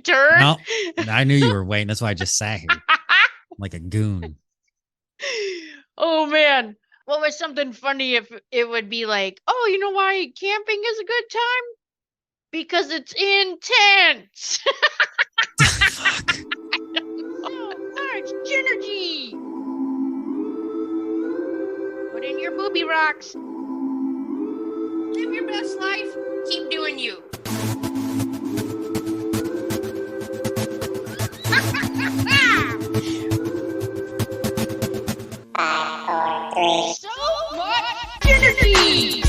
turn. No, I knew you were waiting. That's why I just sat here like a goon. Oh man. What was something funny if it would be like, oh, you know why camping is a good time? Because it's intense. Fuck. Oh, it's Genergy. Put in your booby rocks. Live your best life. Keep doing you. So much energy!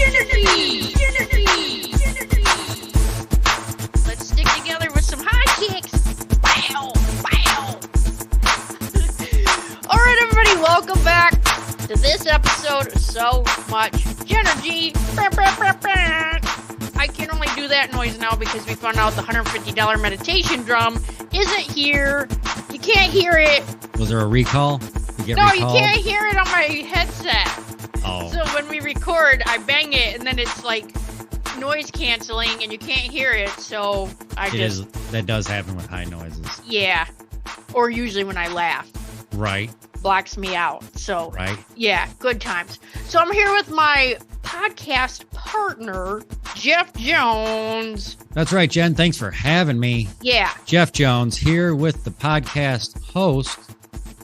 Let's stick together with some high kicks. Wow, wow. All right, everybody, welcome back to this episode of So Much Energy. I can only do that noise now because we found out the $150 meditation drum isn't here. You can't hear it. Was there a recall? You can't hear it on my headset. Oh. So when we record, I bang it, and then it's like noise canceling, and you can't hear it. So That does happen with high noises. Yeah. Or usually when I laugh. Right. Blocks me out. So right. Yeah, good times. So I'm here with my podcast partner, Jef Jones. That's right, Jen. Thanks for having me. Yeah. Jef Jones here with the podcast host,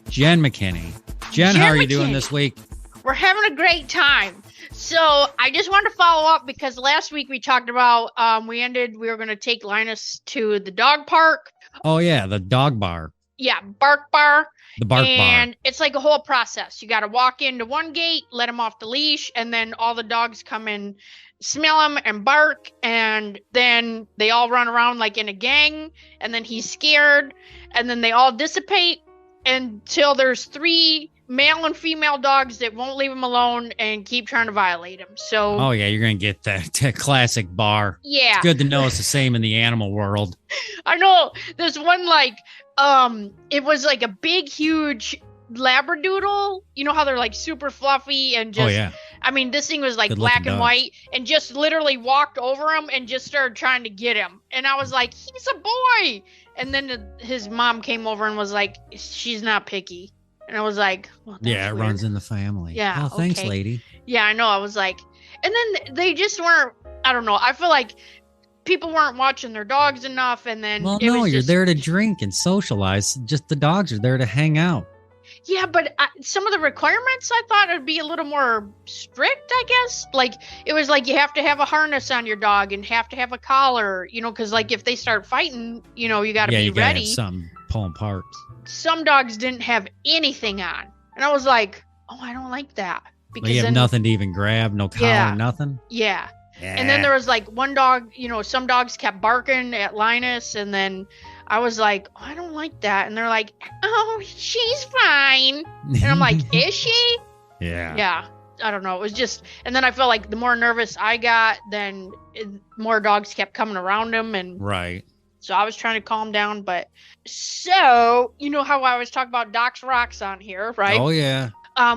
Jen McKinney. Jen, how are you doing this week? We're having a great time. So I just wanted to follow up because last week we talked about we were going to take Linus to the dog park. Oh, yeah, the dog bar. Yeah, bark bar. The bark bar. And it's like a whole process. You got to walk into one gate, let him off the leash, and then all the dogs come in, smell him, and bark. And then they all run around like in a gang. And then he's scared. And then they all dissipate until there's 3 male and female dogs that won't leave him alone and keep trying to violate him. So, oh yeah, you're gonna get that classic bar. Yeah, it's good to know it's the same in the animal world. I know. There's one it was like a big, huge Labradoodle. You know how they're like super fluffy and just. Oh yeah. I mean, this thing was like good black and white, and just literally walked over him and just started trying to get him. And I was like, he's a boy. And then his mom came over and was like, she's not picky. And I was like, well, yeah, it weird. Runs in the family. Yeah. Oh, thanks, lady. Yeah, I know. I was like, and then they just weren't, I don't know. I feel like people weren't watching their dogs enough. And then, you're there to drink and socialize. Just the dogs are there to hang out. Yeah, but some of the requirements, I thought it'd be a little more strict, I guess. Like, it was like you have to have a harness on your dog and have to have a collar, because like if they start fighting, you got to be ready. Have something pulling parts. Some dogs didn't have anything on. And I was like, oh, I don't like that. Because you have nothing to even grab, no collar, nothing? Yeah. And then there was like one dog, some dogs kept barking at Linus, and then I was like, oh, I don't like that. And they're like, oh, she's fine. And I'm like, is she? Yeah. Yeah. I don't know. It was just, and then I felt like the more nervous I got, then more dogs kept coming around him. And right. So I was trying to calm down. But so, you know how I was talking about Doc's Rocks on here, right? Oh, yeah.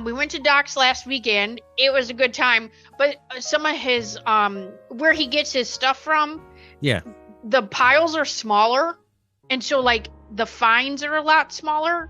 We went to Doc's last weekend. It was a good time. But some of his, where he gets his stuff from. Yeah. The piles are smaller. And so, like, the fines are a lot smaller.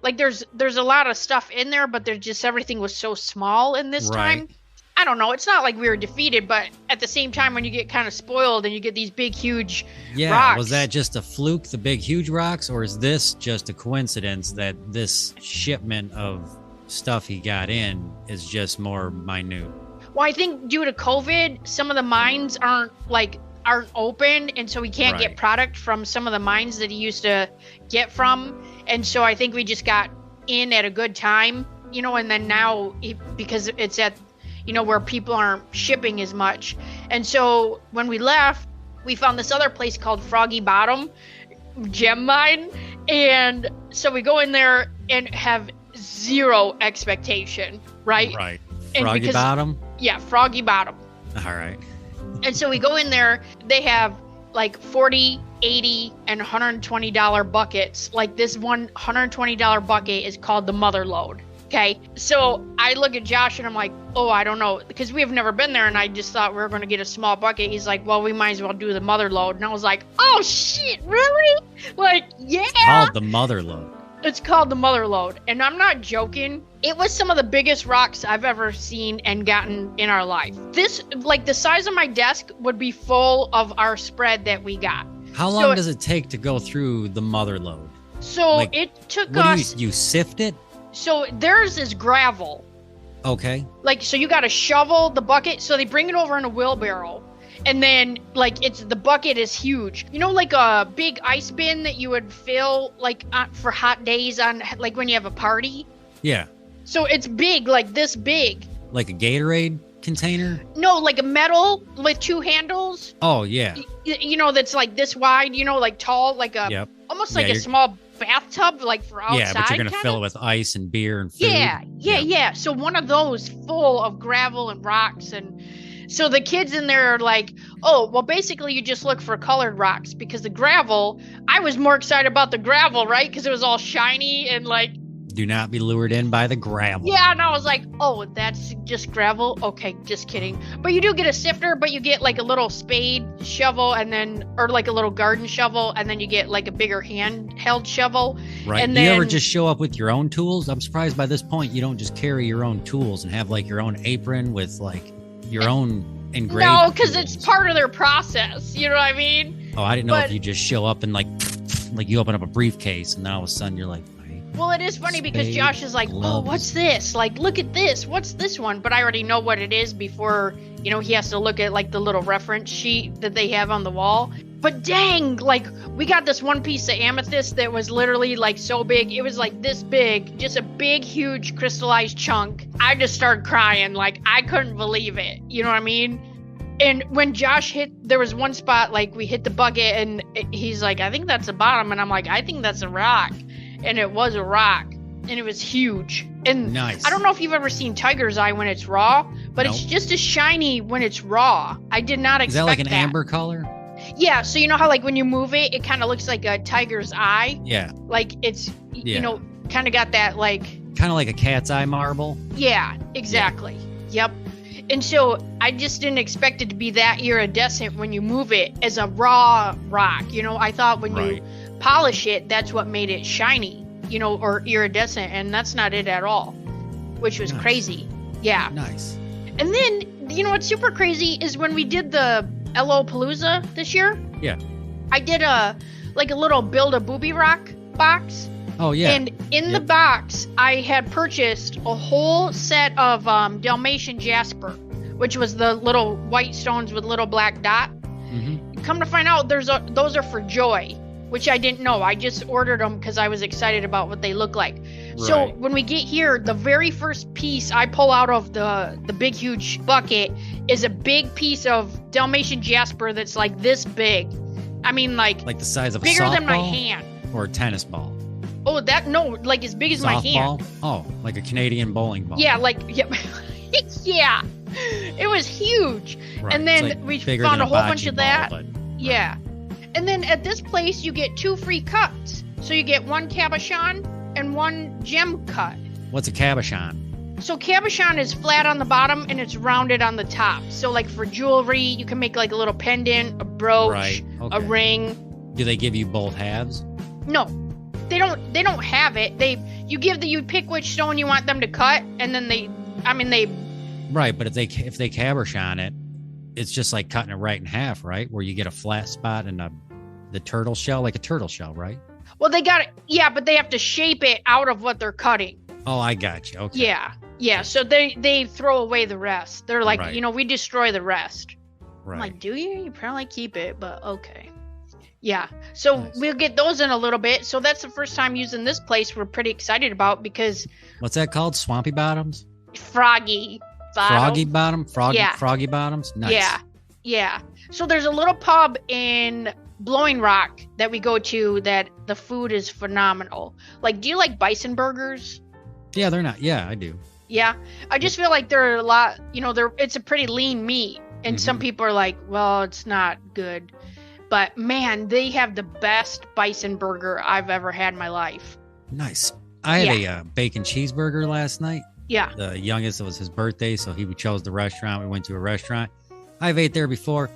Like, there's a lot of stuff in there, but there's just everything was so small in this time. I don't know. It's not like we were defeated, but at the same time, when you get kind of spoiled and you get these big, huge rocks. Was that just a fluke, the big, huge rocks? Or is this just a coincidence that this shipment of stuff he got in is just more minute? Well, I think due to COVID, some of the mines aren't open, and so we can't get product from some of the mines that he used to get from. And so I think we just got in at a good time, and then now because it's at, where people aren't shipping as much. And so when we left, we found this other place called Froggy Bottom gem mine. And so we go in there and have zero expectation, right? Right. Froggy Bottom? Yeah, Froggy Bottom. All right. And so we go in there, they have like $40, $80, and $120 buckets. Like this one $120 bucket is called the Mother Load. Okay, so I look at Josh and I'm like, oh, I don't know, because we have never been there, and I just thought we were going to get a small bucket. He's like, well, we might as well do the mother load. And I was like, oh, shit, really? Like, yeah. It's called the mother load. It's called the mother load. And I'm not joking. It was some of the biggest rocks I've ever seen and gotten in our life. This, like, the size of my desk would be full of our spread that we got. How long does it take to go through the mother load? So like, it took us... You sift it? So theirs is gravel. Okay. Like, so you got to shovel the bucket. So they bring it over in a wheelbarrow. And then, like, the bucket is huge. You know, like a big ice bin that you would fill, like, for hot days on, like, when you have a party? Yeah. So it's big, like this big. Like a Gatorade container? No, like a metal with 2 handles. Oh, yeah. You know, that's like this wide, you know, like tall, like a, almost like a small bathtub, like for outside. Yeah, but you're going to fill it with ice and beer and food. Yeah. So one of those full of gravel and rocks. And so the kids in there are like, oh, well, basically you just look for colored rocks, because the gravel, I was more excited about the gravel, right? Because it was all shiny and like. Do not be lured in by the gravel. Yeah, and I was like, oh, that's just gravel? Okay, just kidding. But you do get a sifter, but you get like a little spade shovel, and then, or like a little garden shovel, and then you get like a bigger handheld shovel. Right. And do you ever just show up with your own tools? I'm surprised by this point you don't just carry your own tools and have like your own apron with like your own engraved No, because it's part of their process. You know what I mean? Oh, I didn't know if you just show up and like you open up a briefcase and then all of a sudden you're like, well, it is funny because Josh is like, oh, what's this? Like, look at this. What's this one? But I already know what it is before, you know, he has to look at like the little reference sheet that they have on the wall. But dang, like we got this one piece of amethyst that was literally like so big. It was like this big, just a big, huge crystallized chunk. I just started crying. Like I couldn't believe it. You know what I mean? And when Josh there was one spot, like we hit the bucket and he's like, I think that's the bottom. And I'm like, I think that's a rock. And it was a rock, and it was huge. And nice. I don't know if you've ever seen tiger's eye when it's raw, but it's just as shiny when it's raw. I did not expect that. Is that like an amber color? Yeah, so you know how like when you move it, it kind of looks like a tiger's eye? Yeah. Like it's, you know, kind of got that like... Kind of like a cat's eye marble? Yeah, exactly. Yeah. Yep. And so I just didn't expect it to be that iridescent when you move it as a raw rock. You know, I thought when you polish it, that's what made it shiny, you know, or iridescent, and that's not it at all, which was crazy. Yeah. Nice. And then, you know what's super crazy is when we did the LO Palooza this year. Yeah. I did a little build a booby rock box. Oh, yeah. And in the box, I had purchased a whole set of Dalmatian jasper, which was the little white stones with little black dot. Mm-hmm. Come to find out, those are for joy, which I didn't know. I just ordered them because I was excited about what they look like. Right. So when we get here, the very first piece I pull out of the big, huge bucket is a big piece of Dalmatian jasper that's like this big. I mean, like the size of bigger a softball than my hand. Or a tennis ball. Oh, like as big as my hand. Oh, like a Canadian bowling ball. Yeah, yeah. It was huge. Right. And then we found a whole bunch of that. Yeah. And then at this place, you get 2 free cuts. So you get 1 cabochon and 1 gem cut. What's a cabochon? So cabochon is flat on the bottom and it's rounded on the top. So like for jewelry, you can make like a little pendant, a brooch, a ring. Do they give you both halves? No. They don't have it. You pick which stone you want them to cut, and then they. Right, but if they cabochon it, it's just like cutting it right in half, right? Where you get a flat spot and the turtle shell, like a turtle shell, right? Well, they got it. Yeah, but they have to shape it out of what they're cutting. Oh, I got you. Okay. Yeah. So they throw away the rest. They're like, we destroy the rest. Right. I'm like, do you? You probably keep it, but okay. Yeah, so we'll get those in a little bit. So that's the first time using this place we're pretty excited about because... What's that called? Swampy Bottoms? Froggy Bottom. Froggy Bottom? Froggy Bottoms? Nice. Yeah. So there's a little pub in Blowing Rock that we go to that the food is phenomenal. Like, do you like bison burgers? Yeah, they're not. Yeah, I do. Yeah. I just feel like they're a lot, it's a pretty lean meat. And some people are like, well, it's not good. But man, they have the best bison burger I've ever had in my life. Nice. I had a bacon cheeseburger last night. Yeah. The youngest, it was his birthday, so we chose the restaurant. We went to a restaurant. I've ate there before.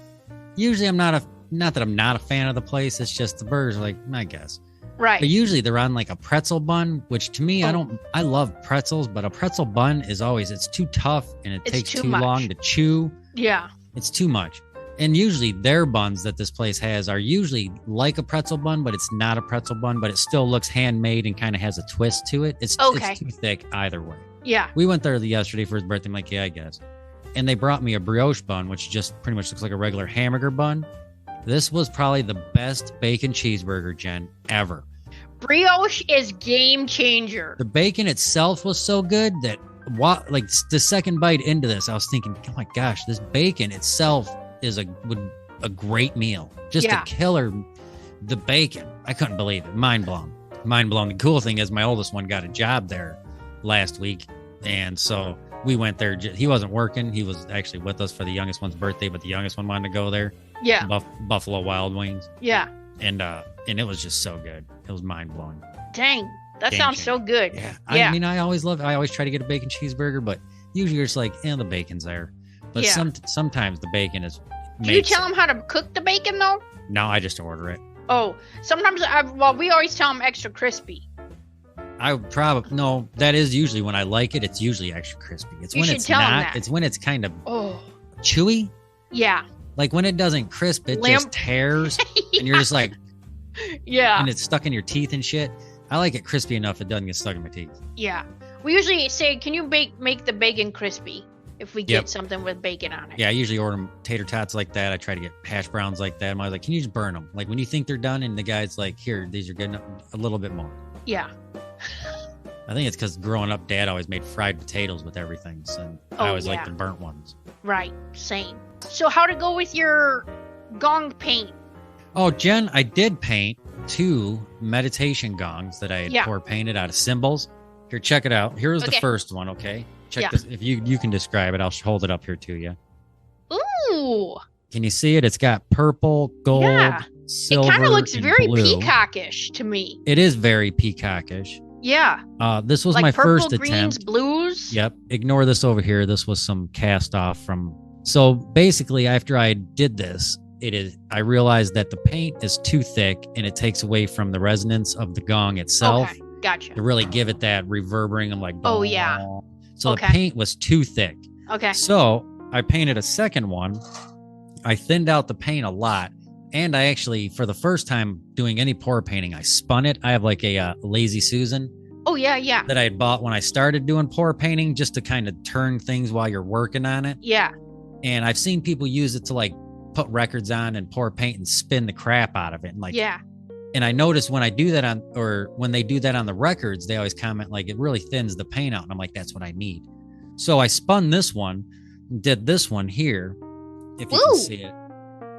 Usually not that I'm not a fan of the place. It's just the burgers are like, I guess. Right. But usually they're on like a pretzel bun, which to me, I love pretzels, but a pretzel bun is always, it's too tough and it takes too long to chew. Yeah. It's too much. And usually their buns that this place has are usually like a pretzel bun, but it's not a pretzel bun, but it still looks handmade and kind of has a twist to it. It's too thick either way. Yeah. We went there yesterday for his birthday. I'm like, yeah, I guess. And they brought me a brioche bun, which just pretty much looks like a regular hamburger bun. This was probably the best bacon cheeseburger, Jen, ever. Brioche is game changer. The bacon itself was so good that like the second bite into this, I was thinking, oh my gosh, this bacon itself is a great meal. Just a killer. The bacon, I couldn't believe it. Mind blown. The cool thing is my oldest one got a job there last week, and so we went there. He wasn't working. He was actually with us for the youngest one's birthday, but the youngest one wanted to go there. Yeah. Buffalo Wild Wings. Yeah. And it was just so good. It was mind blowing. Dang, that sounds so good. Yeah. I mean, I always try to get a bacon cheeseburger, but usually you're just like, the bacon's there. But sometimes the bacon is. Do you tell them how to cook the bacon though? No, I just order it. Oh, sometimes we always tell them extra crispy. That is usually when I like it. It's usually extra crispy. It's when it's not. It's when it's kind of chewy. Yeah. Like when it doesn't crisp, it just tears, and you're just like, and it's stuck in your teeth and shit. I like it crispy enough it doesn't get stuck in my teeth. Yeah. We usually say, can you make the bacon crispy if we get something with bacon on it? Yeah, I usually order tater tots like that. I try to get hash browns like that. I'm always like, can you just burn them? Like when you think they're done and the guy's like, here, these are good, a little bit more. Yeah. I think it's because growing up, Dad always made fried potatoes with everything. So I always like the burnt ones. Right. Same. So how to go with your gong paint? Oh, Jen, I did paint 2 meditation gongs that I had pour painted out of symbols. Here, check it out. Here's the first one, okay? Check this. If you can describe it, I'll hold it up here to you. Ooh. Can you see it? It's got purple, gold, silver, it kind of looks very blue. peacockish to me. It is very peacockish. Yeah. This was like my purple, first greens, attempt. Blues. Yep. Ignore this over here. This was some cast off from. So basically, after I did this, I realized that the paint is too thick and it takes away from the resonance of the gong itself. Okay. Gotcha. To really give it that reverberating of like. Oh yeah. So the paint was too thick. Okay. So I painted a second one. I thinned out the paint a lot. And I actually, for the first time doing any pour painting, I spun it. I have like a Lazy Susan. Oh, yeah. That I had bought when I started doing pour painting just to kind of turn things while you're working on it. Yeah. And I've seen people use it to like put records on and pour paint and spin the crap out of it. And like, and I noticed when I do that when they do that on the records, they always comment like it really thins the paint out. And I'm like, that's what I need. So I spun this one, did this one here, if you can see it.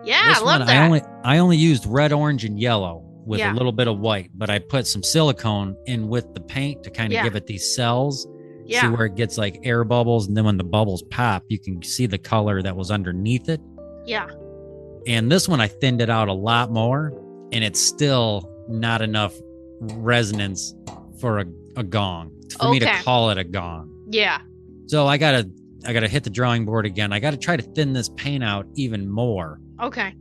Yeah, I love that. I only used red, orange, and yellow with a little bit of white, but I put some silicone in with the paint to kind of give it these cells. Yeah. See where it gets like air bubbles, and then when the bubbles pop, you can see the color that was underneath it. Yeah. And this one, I thinned it out a lot more, and it's still not enough resonance for a gong, for me to call it a gong. Yeah. So I gotta hit the drawing board again. I gotta try to thin this paint out even more. Okay.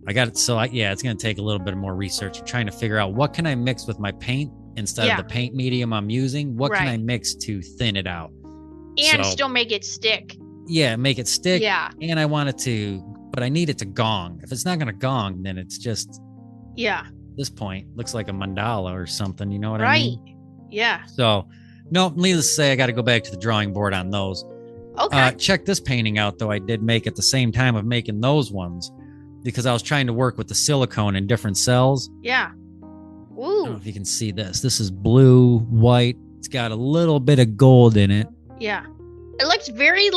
I got it. So it's going to take a little bit more research. I'm trying to figure out what can I mix with my paint instead of the paint medium I'm using. What can I mix to thin it out? And still make it stick. Yeah, make it stick. Yeah. And I want it to, but I need it to gong. If it's not going to gong, then it's just, at this point, looks like a mandala or something. You know what I mean? Right. Yeah. So, no, needless to say, I got to go back to the drawing board on those. Okay. Check this painting out, though. I did make at the same time of making those ones because I was trying to work with the silicone in different cells. Yeah. Ooh. I don't know if you can see this. This is blue, white. It's got a little bit of gold in it. Yeah. It looks very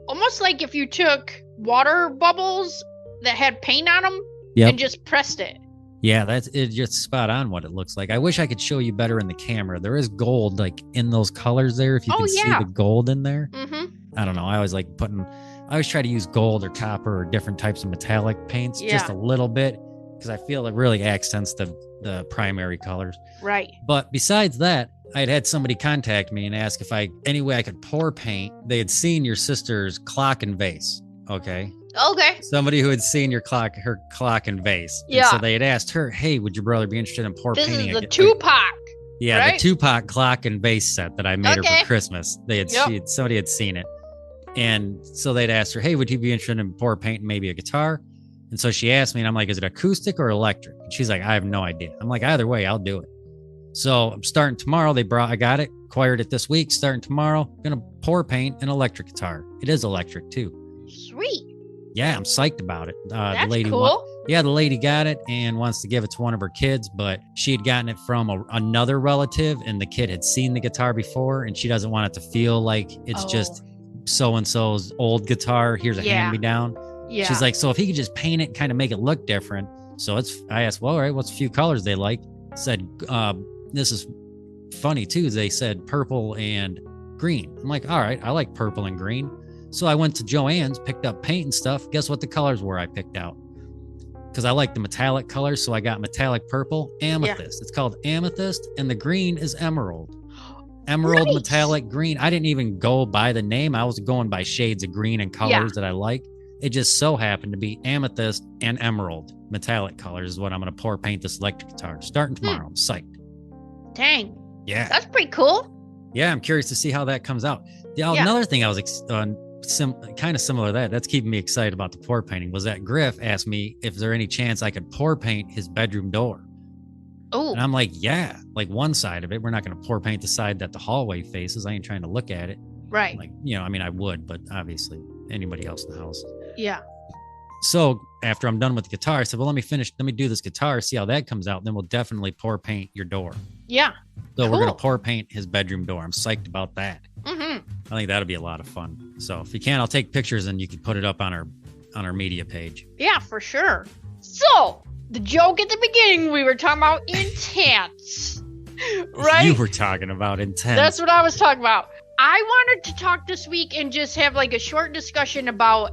almost like if you took water bubbles that had paint on them and just pressed it. Yeah, that's it. Just spot on what it looks like. I wish I could show you better in the camera. There is gold in those colors there. If you can see the gold in there. Mm-hmm. I don't know. I always try to use gold or copper or different types of metallic paints just a little bit because I feel it really accents the primary colors. Right. But besides that, I'd had somebody contact me and ask if any way I could pour paint. They had seen your sister's clock and vase. Okay. Okay. Somebody who had seen her clock and vase. Yeah. And so they had asked her, hey, would your brother be interested in painting? This is the Tupac. Yeah, right? The Tupac clock and vase set that I made her for Christmas. Somebody had seen it. And so they'd asked her, hey, would you be interested in painting maybe a guitar? And so she asked me, and I'm like, is it acoustic or electric? And she's like, I have no idea. I'm like, either way, I'll do it. So I'm starting tomorrow. I got it, acquired it this week. Starting tomorrow, gonna pour paint an electric guitar. It is electric too. Sweet. Yeah, I'm psyched about it. That's the lady cool. The lady got it and wants to give it to one of her kids, but she had gotten it from another relative, and the kid had seen the guitar before, and she doesn't want it to feel like it's just so-and-so's old guitar. Here's a hand-me-down. Yeah. She's like, so if he could just paint it, kind of make it look different. So I asked, well, all right, what's a few colors they like? Said, this is funny too. They said purple and green. I'm like, all right, I like purple and green. So I went to Joann's, picked up paint and stuff. Guess what the colors were I picked out? Because I like the metallic colors. So I got metallic purple, amethyst. It's called amethyst. And the green is emerald. Emerald, nice. Metallic green. I didn't even go by the name. I was going by shades of green and colors that I like. It just so happened to be amethyst and emerald metallic colors is what I'm going to pour paint this electric guitar. Starting tomorrow. I'm psyched. Dang. Yeah. That's pretty cool. Yeah, I'm curious to see how that comes out. Another thing I was kind of similar to that's keeping me excited about the pour painting was that Griff asked me if there any chance I could pour paint his bedroom door. Oh. And I'm like, yeah, like one side of it. We're not going to pour paint the side that the hallway faces. I ain't trying to look at it. Right. Like, I would, but obviously anybody else in the house. Yeah. So after I'm done with the guitar, I said, well, let me do this guitar, see how that comes out. And then we'll definitely pour paint your door. Yeah. So we're going to pour paint his bedroom door. I'm psyched about that. Mm-hmm. I think that'll be a lot of fun. So if you can, I'll take pictures and you can put it up on our media page. Yeah, for sure. So the joke at the beginning, we were talking about intense, right? You were talking about intense. That's what I was talking about. I wanted to talk this week and just have like a short discussion about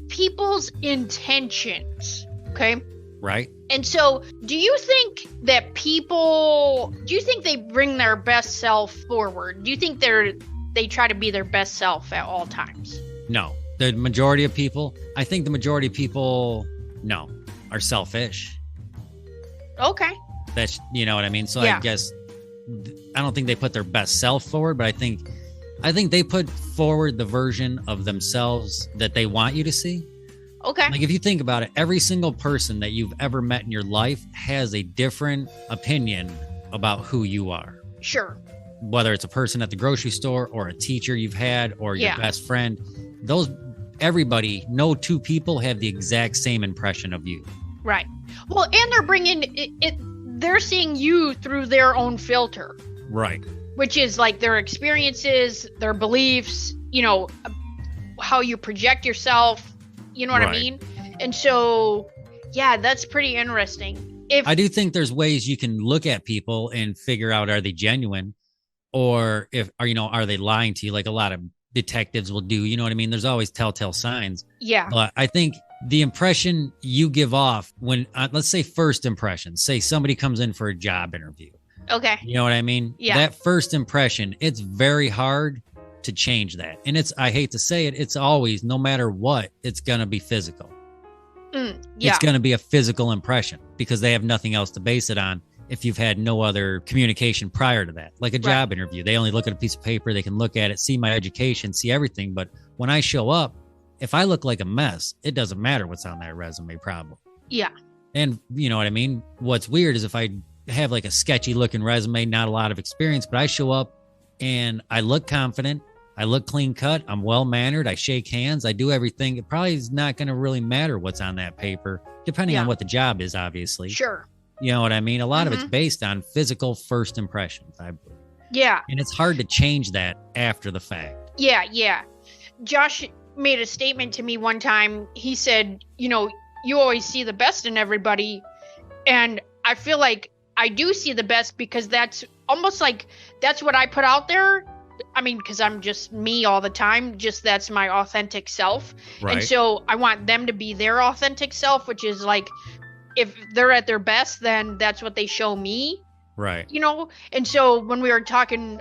people's intentions. Okay. Right. And so do you think they bring their best self forward? Do you think they try to be their best self at all times? No. The majority of people, I think the majority of people, no, are selfish. Okay. That's, you know what I mean? So I guess, I don't think they put their best self forward, but I think they put forward the version of themselves that they want you to see. Okay. Like if you think about it, every single person that you've ever met in your life has a different opinion about who you are. Sure. Whether it's a person at the grocery store or a teacher you've had or your best friend, no two people have the exact same impression of you. Right. Well, and they're bringing it, they're seeing you through their own filter. Right. Which is like their experiences, their beliefs, how you project yourself, you know what I mean? And so, yeah, that's pretty interesting. I do think there's ways you can look at people and figure out, are they genuine or are they lying to you? Like a lot of detectives will do, you know what I mean? There's always telltale signs. Yeah. But I think the impression you give off when, let's say first impression, say somebody comes in for a job interview. Okay. You know what I mean? Yeah. That first impression, it's very hard to change that. And I hate to say it, it's always, no matter what, it's going to be physical. It's going to be a physical impression because they have nothing else to base it on if you've had no other communication prior to that. Like a job interview, they only look at a piece of paper, they can look at it, see my education, see everything. But when I show up, if I look like a mess, it doesn't matter what's on that resume probably. Yeah. And you know what I mean? What's weird is if I have like a sketchy looking resume, not a lot of experience, but I show up and I look confident, I look clean cut, I'm well mannered, I shake hands, I do everything. It probably is not going to really matter what's on that paper, depending on what the job is, obviously. Sure. You know what I mean? A lot of it's based on physical first impressions, I believe. Yeah. And it's hard to change that after the fact. Yeah, yeah. Josh made a statement to me one time. He said, you always see the best in everybody. And I feel like I do see the best because that's almost like that's what I put out there. I mean, because I'm just me all the time. Just that's my authentic self. Right. And so I want them to be their authentic self, which is like if they're at their best, then that's what they show me. Right. And so when we were talking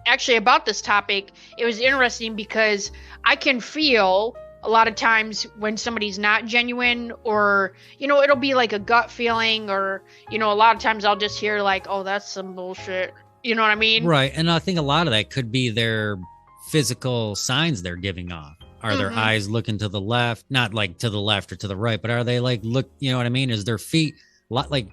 actually about this topic, it was interesting because I can feel a lot of times when somebody's not genuine, or it'll be like a gut feeling, or a lot of times I'll just hear like, oh, that's some bullshit. You know what I mean? Right. And I think a lot of that could be their physical signs they're giving off. Are their eyes looking to the left? Not like to the left or to the right, but are they like, look, you know what I mean? Is their feet like,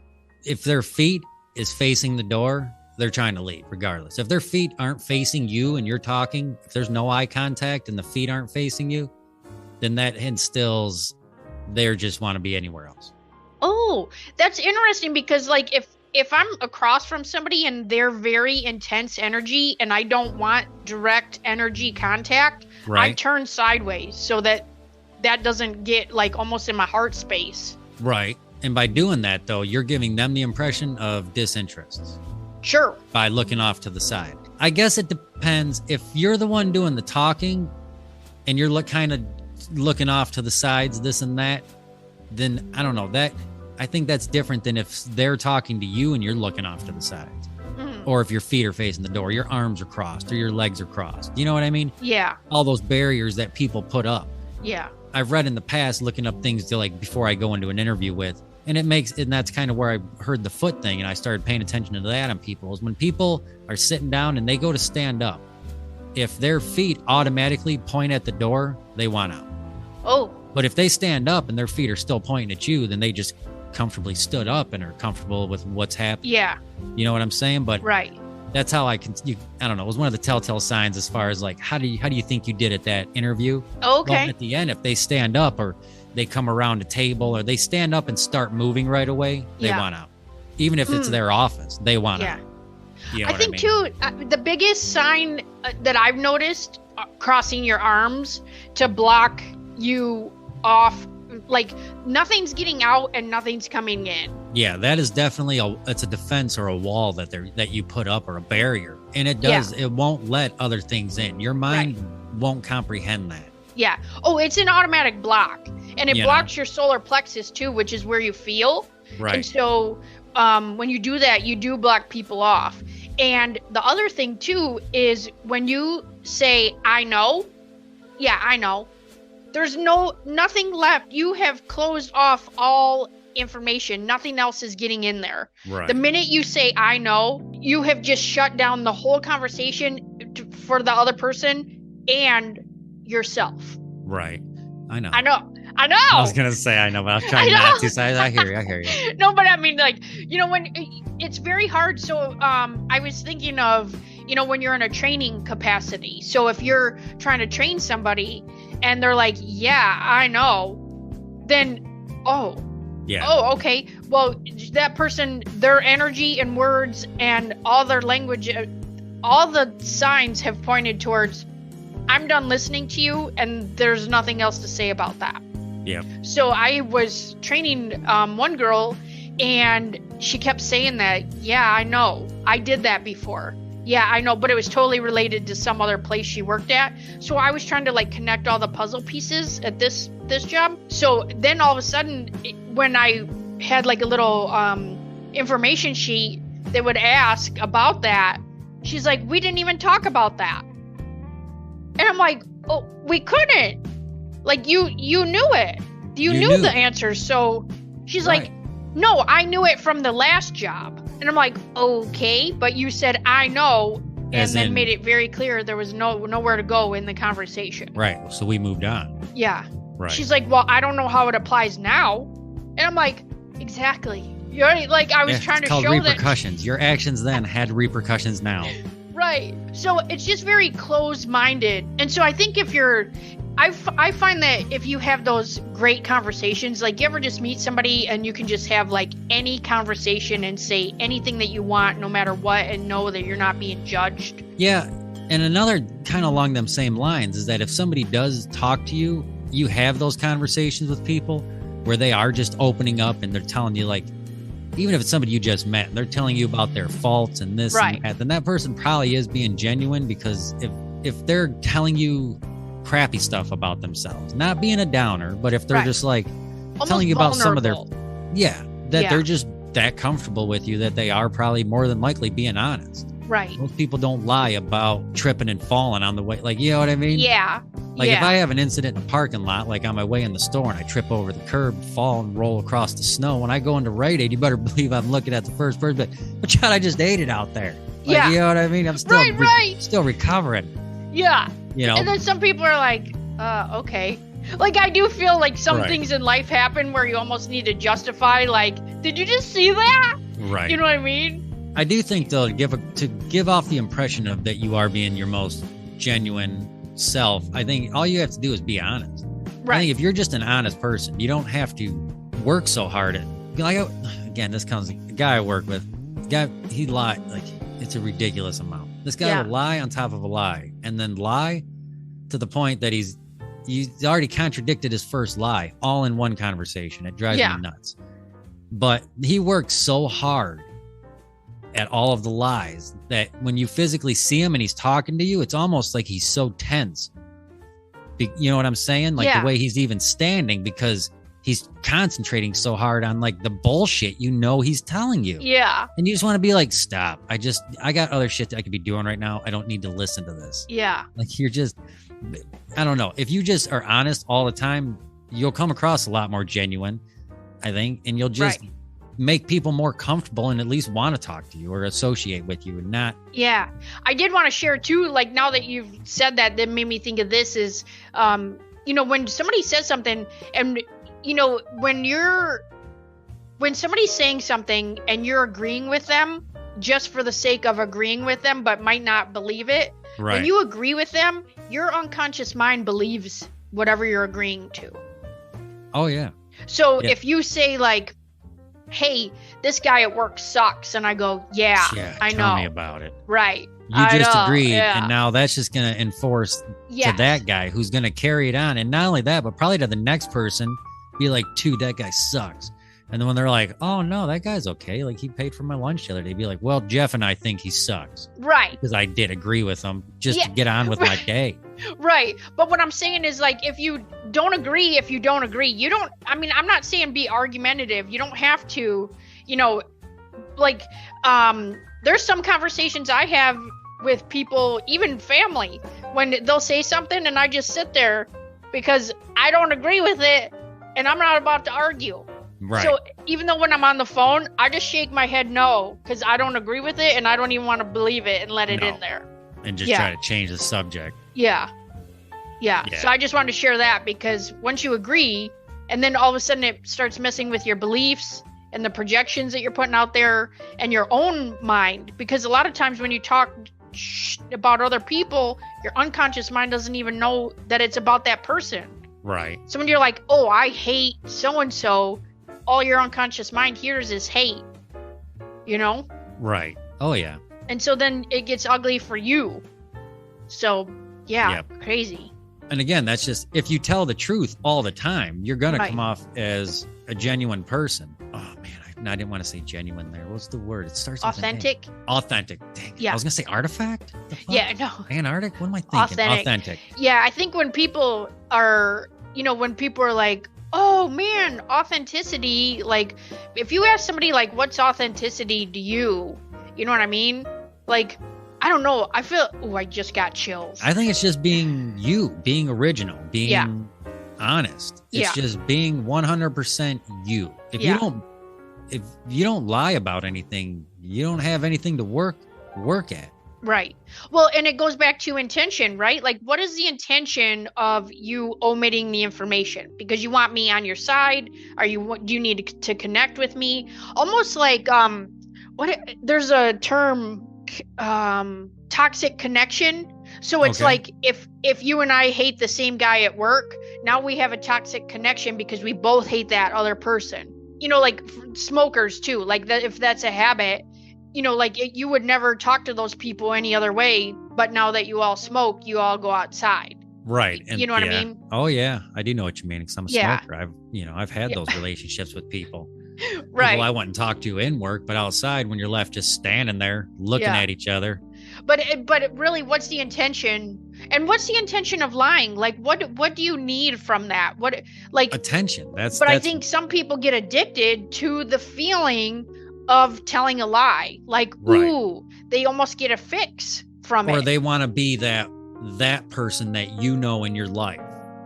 if their feet is facing the door, they're trying to leave regardless. If their feet aren't facing you and you're talking, if there's no eye contact and the feet aren't facing you, then that instills they just want to be anywhere else. Oh, that's interesting, because like if I'm across from somebody and they're very intense energy and I don't want direct energy contact, I turn sideways so that doesn't get like almost in my heart space. Right. And by doing that, though, you're giving them the impression of disinterest. Sure. By looking off to the side. I guess it depends. If you're the one doing the talking and you're kind of looking off to the sides, this and that, then I don't know. I think that's different than if they're talking to you and you're looking off to the sides. Or if your feet are facing the door, your arms are crossed or your legs are crossed. You know what I mean? Yeah. All those barriers that people put up. Yeah. I've read in the past, looking up things to like before I go into an interview with, and that's kind of where I heard the foot thing, and I started paying attention to that on people, is when people are sitting down and they go to stand up, if their feet automatically point at the door, they want out. Oh. But if they stand up and their feet are still pointing at you, then they just comfortably stood up and are comfortable with what's happening. Yeah. You know what I'm saying? But right. That's how I don't know. It was one of the telltale signs as far as like, how do you think you did at that interview? Okay. Well, at the end, if they stand up or they come around a table or they stand up and start moving right away, they want out. Even if it's their office, they want out. You know I think too, the biggest sign that I've noticed, crossing your arms to block you off, like nothing's getting out and nothing's coming in. Yeah, that is definitely it's a defense or a wall that you put up, or a barrier, and it won't let other things in. Your mind won't comprehend that. Yeah. Oh, it's an automatic block, and it blocks your solar plexus too, which is where you feel. Right. And so when you do that, you do block people off. And the other thing too is when you say, I know. Yeah, I know. There's nothing left. You have closed off all information. Nothing else is getting in there. Right. The minute you say, I know, you have just shut down the whole conversation for the other person and yourself. Right. I know. I was going to say I know, but I was trying not to say. I hear you. No, but I mean, like, when it's very hard. So I was thinking of, when you're in a training capacity. So if you're trying to train somebody and they're like, yeah, I know, then, okay. Well, that person, their energy and words and all their language, all the signs have pointed towards, I'm done listening to you, and there's nothing else to say about that. Yeah. So I was training one girl, and she kept saying that, yeah, I know. I did that before. Yeah, I know, but it was totally related to some other place she worked at. So I was trying to like connect all the puzzle pieces at this job. So then all of a sudden, when I had like a little information sheet that would ask about that, she's like, we didn't even talk about that. And I'm like, oh, we couldn't. Like, you knew it. You knew the answers. So she's like, no, I knew it from the last job. And I'm like, okay, but you said, I know, and then made it very clear there was nowhere to go in the conversation. Right. So we moved on. Yeah. Right. She's like, well, I don't know how it applies now. And I'm like, exactly. You're like, I was trying to show repercussions. Your actions then had repercussions now. Right. So it's just very closed-minded. And so I think I find that if you have those great conversations, like you ever just meet somebody and you can just have like any conversation and say anything that you want, no matter what, and know that you're not being judged. Yeah. And another kind of along them same lines is that if somebody does talk to you, you have those conversations with people where they are just opening up and they're telling you, like, even if it's somebody you just met, and they're telling you about their faults and this and that, then that person probably is being genuine, because if they're telling you crappy stuff about themselves, not being a downer, but if they're just like almost telling you about some of their they're just that comfortable with you that they are probably more than likely being honest. Right. Most people don't lie about tripping and falling on the way. Like, you know what I mean? Yeah. Like if I have an incident in the parking lot, like on my way in the store and I trip over the curb, fall and roll across the snow, when I go into Rite Aid, you better believe I'm looking at the first person. But John, I just ate it out there. Like, you know what I mean? I'm still still recovering. Yeah. You know? And then some people are like, okay. Like, I do feel like some things in life happen where you almost need to justify, like, did you just see that? Right. You know what I mean? I do think, though, to give off the impression of that you are being your most genuine self, I think all you have to do is be honest. Right. I think if you're just an honest person, you don't have to work so hard at. Like, again, this comes the guy I work with. He lied, like, it's a ridiculous amount. This guy will lie on top of a lie, and then lie to the point that he's already contradicted his first lie all in one conversation. It drives me nuts. But he works so hard at all of the lies that when you physically see him and he's talking to you, it's almost like he's so tense. You know what I'm saying? Like the way he's even standing, because he's concentrating so hard on like the bullshit he's telling you. Yeah. And you just want to be like, stop. I got other shit that I could be doing right now. I don't need to listen to this. Yeah. Like I don't know. If you just are honest all the time, you'll come across a lot more genuine, I think, and you'll just make people more comfortable and at least want to talk to you or associate with you and not. Yeah. I did want to share too, like now that you've said that made me think of this is, when somebody says something and, when somebody's saying something and you're agreeing with them just for the sake of agreeing with them, but might not believe it. Right. When you agree with them, your unconscious mind believes whatever you're agreeing to. Oh, yeah. So if you say like, hey, this guy at work sucks. And I go, I know. Tell me about it. Right. You just agreed. And now that's just going to enforce to that guy who's going to carry it on. And not only that, but probably to the next person, be like, dude, that guy sucks. And then when they're like, oh, no, that guy's okay. Like, he paid for my lunch the other day. Be like, well, Jeff and I think he sucks. Right. Because I did agree with him just to get on with my day. Right. But what I'm saying is, like, if you don't agree, you don't, I mean, I'm not saying be argumentative. You don't have to, there's some conversations I have with people, even family, when they'll say something and I just sit there because I don't agree with it and I'm not about to argue. Right. So even though when I'm on the phone, I just shake my head no, because I don't agree with it and I don't even want to believe it and let it in there. And just try to change the subject. Yeah. So I just wanted to share that because once you agree and then all of a sudden it starts messing with your beliefs and the projections that you're putting out there and your own mind, because a lot of times when you talk about other people, your unconscious mind doesn't even know that it's about that person. Right. So when you're like, oh, I hate so-and-so, all your unconscious mind hears is hate, Right. Oh, yeah. And so then it gets ugly for you. So, crazy. And again, that's just, if you tell the truth all the time, you're going to come off as a genuine person. Oh, man, I didn't want to say genuine there. What's the word? It starts with authentic. Authentic. Dang. Yeah. I was going to say artifact. Yeah, no. Antarctic? What am I thinking? Authentic. Yeah, I think when people are, like, oh man, authenticity, like if you ask somebody like, what's authenticity to you? You know what I mean? Like, I don't know. I feel, I just got chills. I think it's just being you, being original, being honest. It's just being 100% you. If you don't lie about anything, you don't have anything to work at. Right. Well, and it goes back to intention, right? Like, what is the intention of you omitting the information? Because you want me on your side? Do you need to connect with me? Almost like, there's a term, toxic connection. So it's like, if you and I hate the same guy at work, now we have a toxic connection because we both hate that other person. Like smokers too, like that, if that's a habit, you would never talk to those people any other way, but now that you all smoke, you all go outside. Right. And you know what I mean? Oh yeah. I do know what you mean. Because I'm a smoker. I've had those relationships with people. Right. People I went and talked to in work, but outside when you're left just standing there looking at each other. But really, what's the intention? And what's the intention of lying? Like, what do you need from that? What, like, attention. But I think some people get addicted to the feeling of telling a lie. Like, ooh, they almost get a fix from it. Or they want to be that person that you know in your life.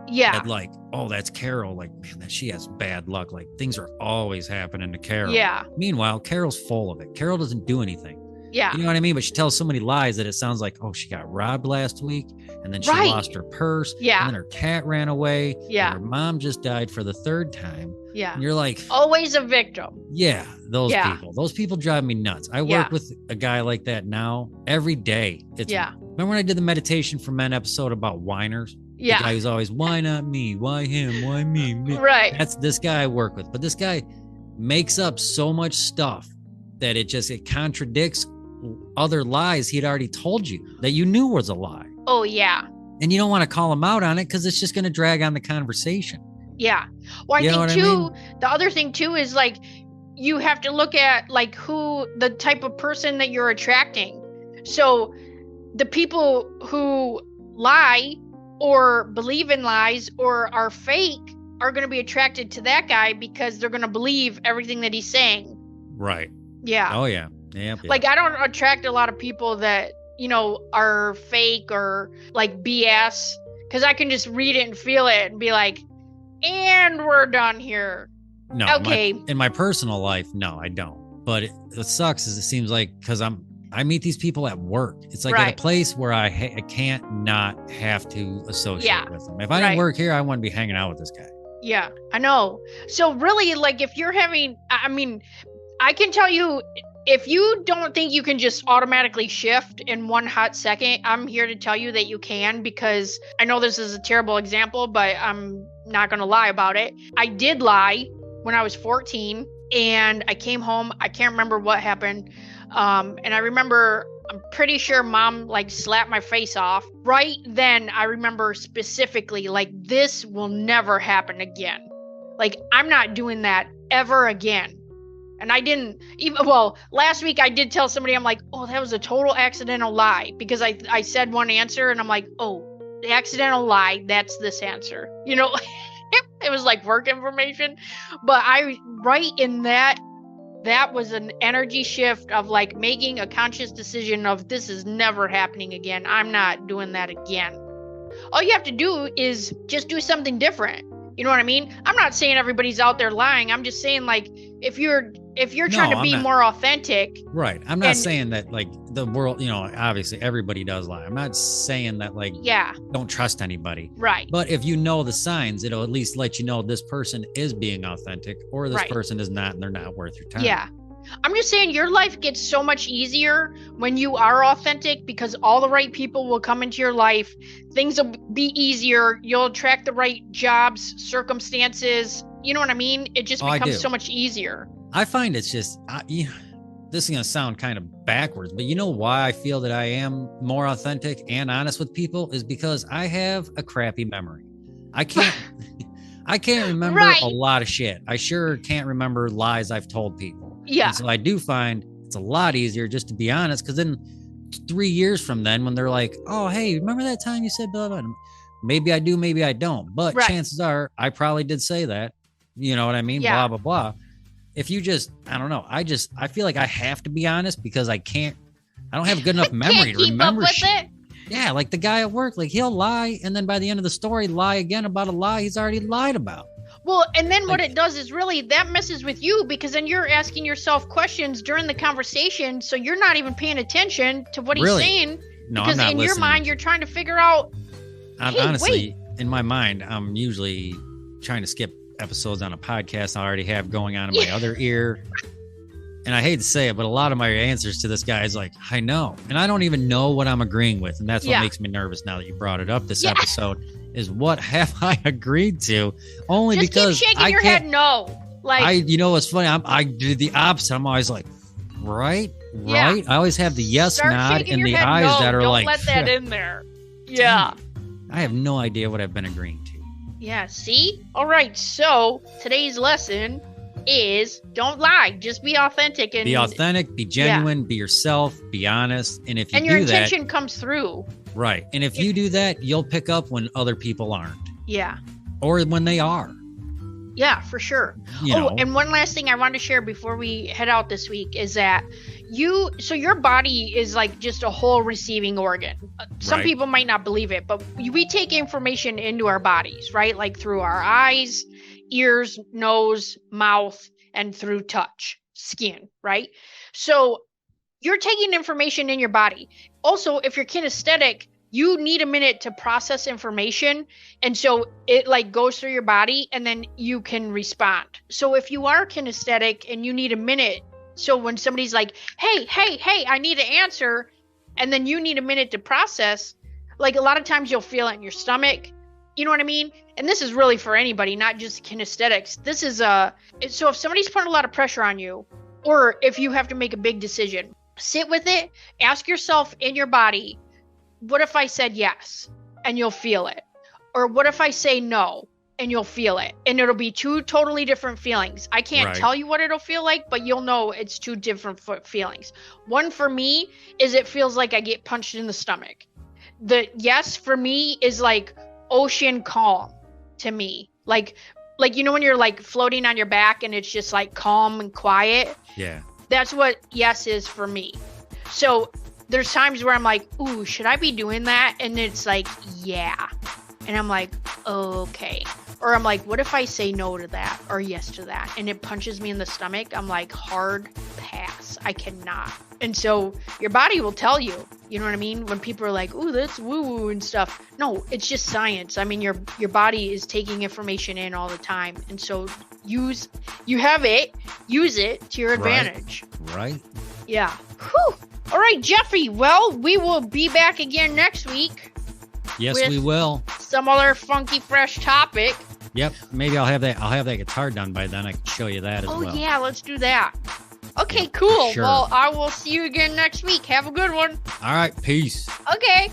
Yeah. That like, oh, that's Carol. Like, man, that she has bad luck. Like, things are always happening to Carol. Yeah. Meanwhile, Carol's full of it. Carol doesn't do anything. Yeah. You know what I mean? But she tells so many lies that it sounds like, oh, she got robbed last week, and then she lost her purse. Yeah. And then her cat ran away. Yeah. And her mom just died for the 3rd time. Yeah. And you're like, always a victim. Yeah, those people. Those people drive me nuts. I work with a guy like that now every day. Remember when I did the Meditation for Men episode about whiners? Yeah. The guy who's always, why not me? Why him? Why me? Right. That's this guy I work with. But this guy makes up so much stuff that it contradicts other lies he'd already told you that you knew was a lie. Oh, yeah. And you don't want to call him out on it because it's just going to drag on the conversation. Yeah. Well, I think too, the other thing too is like, you have to look at like who the type of person that you're attracting. So the people who lie or believe in lies or are fake are going to be attracted to that guy because they're going to believe everything that he's saying. Right. Yeah. Oh, yeah. Yeah. Like, I don't attract a lot of people that, you know, are fake or like BS, because I can just read it and feel it and be like, and we're done here. No. Okay. In my personal life, no, I don't. But it sucks is it seems like because I meet these people at work. It's like at a place where I can't not have to associate with them. If I didn't work here, I wouldn't be hanging out with this guy. Yeah, I know. So really, like, if you're having, I mean, I can tell you, if you don't think you can just automatically shift in one hot second, I'm here to tell you that you can, because I know this is a terrible example, but I'm not going to lie about it. I did lie when I was 14 and I came home. I can't remember what happened. And I remember, I'm pretty sure mom like slapped my face off. Right then, I remember specifically, like, this will never happen again. Like, I'm not doing that ever again. And I didn't even, well, last week I did tell somebody, I'm like, oh, that was a total accidental lie, because I said one answer and I'm like, oh, the accidental lie, that's this answer. You know, it was like work information. But right in that was an energy shift of like making a conscious decision of, this is never happening again. I'm not doing that again. All you have to do is just do something different. You know what I mean? I'm not saying everybody's out there lying. I'm just saying, like, if you're trying to be more authentic. Right. I'm not saying that, like, the world, you know, obviously everybody does lie. I'm not saying that, like, don't trust anybody. Right. But if you know the signs, it'll at least let you know this person is being authentic or this person is not, and they're not worth your time. Yeah. I'm just saying your life gets so much easier when you are authentic, because all the right people will come into your life. Things will be easier. You'll attract the right jobs, circumstances. You know what I mean? It just becomes so much easier. I find it's just, this is going to sound kind of backwards, but you know why I feel that I am more authentic and honest with people is because I have a crappy memory. I can't remember a lot of shit. I sure can't remember lies I've told people. Yeah. And so I do find it's a lot easier just to be honest, because then 3 years from then, when they're like, oh, hey, remember that time you said blah, blah, blah? Maybe I do, maybe I don't. But chances are I probably did say that. You know what I mean? Yeah. Blah, blah, blah. If you just, I don't know. I feel like I have to be honest because I don't have good enough memory to remember shit. Yeah, like the guy at work, like he'll lie, and then by the end of the story, lie again about a lie he's already lied about. Well, and then what it does is really that messes with you, because then you're asking yourself questions during the conversation, so you're not even paying attention to what he's saying. No, because I'm not in listening. your mind, you're trying to figure out. Honestly, in my mind, I'm usually trying to skip episodes on a podcast I already have going on in my other ear. And I hate to say it, but a lot of my answers to this guy is like, I know. And I don't even know what I'm agreeing with. And that's what makes me nervous now that you brought it up this episode, is what have I agreed to? Only just because keep shaking your head no. Like, you know what's funny? I do the opposite. I'm always like, right? I always have the yes nod and the eyes that are don't like. Don't let that in there. Yeah. I have no idea what I've been agreeing to. Yeah, see? All right, so today's lesson is don't lie. Just be authentic. And be authentic, be genuine, be yourself, be honest. And if you do that, your intention comes through. Right. And if you do that, you'll pick up when other people aren't. Yeah. Or when they are. Yeah, for sure. And one last thing I wanted to share before we head out this week is that your body is like just a whole receiving organ. Some people might not believe it, but we take information into our bodies, right? Like through our eyes, ears, nose, mouth, and through touch, skin, right? So you're taking information in your body. Also, if you're kinesthetic, you need a minute to process information. And so it like goes through your body and then you can respond. So if you are kinesthetic and you need a minute, so when somebody's like, hey, I need an answer, and then you need a minute to process, like a lot of times you'll feel it in your stomach. You know what I mean? And this is really for anybody, not just kinesthetics. This is so if somebody's putting a lot of pressure on you, or if you have to make a big decision, sit with it, ask yourself in your body, what if I said yes? And you'll feel it. Or what if I say no? And you'll feel it. And it'll be two totally different feelings. I can't tell you what it'll feel like, but you'll know it's two different feelings. One for me is it feels like I get punched in the stomach. The yes for me is like ocean calm to me. Like you know when you're like floating on your back and it's just like calm and quiet? Yeah. That's what yes is for me. So there's times where I'm like, ooh, should I be doing that? And it's like, yeah. And I'm like, okay. Or I'm like, what if I say no to that or yes to that? And it punches me in the stomach. I'm like, hard pass. I cannot. And so your body will tell you, you know what I mean? When people are like, ooh, that's woo-woo and stuff. No, it's just science. I mean, your body is taking information in all the time. And so use it to your advantage. Right. Yeah. Whew. All right, Jeffy. Well, we will be back again next week. Yes, we will. Some other funky, fresh topic. Yep. Maybe I'll have that guitar done by then. I can show you that as well. Oh, yeah. Let's do that. Okay, cool. Sure. Well, I will see you again next week. Have a good one. All right. Peace. Okay.